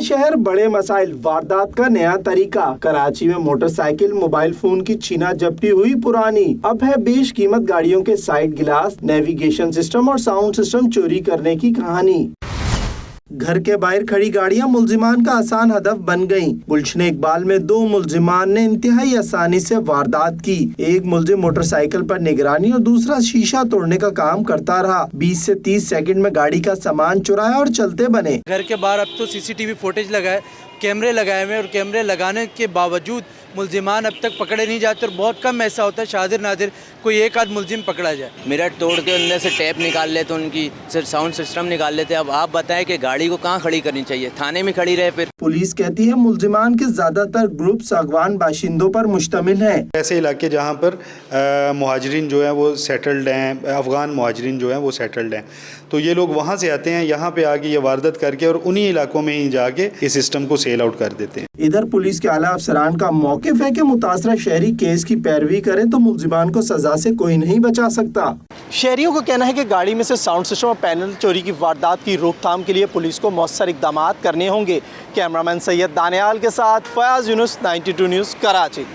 शहर बड़े मसाइल, वारदात का नया तरीका। कराची में मोटरसाइकिल मोबाइल फोन की छीना झपटी हुई पुरानी, अब है बेशकीमत गाड़ियों के साइड गिलास, नेविगेशन सिस्टम और साउंड सिस्टम चोरी करने की कहानी। घर के बाहर खड़ी गाड़ियां मुल्जिमान का आसान हदफ बन गईं। गुलशन इकबाल में 2 मुल्जिमान ने इंतहाई आसानी से वारदात की। एक मुल्जिम मोटरसाइकिल पर निगरानी और दूसरा शीशा तोड़ने का काम करता रहा। 20 से 30 सेकंड में गाड़ी का सामान चुराया और चलते बने। घर के बाहर अब तो सीसीटीवी फुटेज लगाए, कैमरे लगाए हुए, और कैमरे लगाने के बावजूद मुल्जिमान अब तक पकड़े नहीं जाते और बहुत कम ऐसा होता है शादिर नादिर कोई एक आध मुल्जिम पकड़ा जाए। मिरर तोड़ के अंदर से टेप निकाल लेते, उनकी साउंड सिस्टम निकाल लेते। अब आप बताएं कि गाड़ी को कहाँ खड़ी करनी चाहिए, थाने में खड़ी रहे। फिर पुलिस कहती है मुल्जिमान के ज्यादातर ग्रुप्स अफगान बाशिंदों पर मुश्तमिल हैं। ऐसे इलाके जहाँ पर मुहाजिरीन जो है वो सेटल्ड हैं, अफगान मुहाजिरीन जो है वो सेटल्ड हैं, तो ये लोग वहाँ से आते हैं, यहाँ पे आके ये वारदात करके और उन्हीं इलाकों में ही जाके इस सिस्टम को सेल आउट कर देते हैं। इधर पुलिस के आला अफसरान का मौकिफ है कि मुतासरा शहरी केस की पैरवी करें तो मुल्जिमान को सजा से कोई नहीं बचा सकता। शहरियों का कहना है कि गाड़ी में से साउंड सिस्टम और पैनल चोरी की वारदात की रोकथाम के लिए पुलिस को मौसर इक़दामात करने होंगे। कैमरामैन सैयद दानियाल के साथ फयाज यूनुस, 92 न्यूज़, कराची।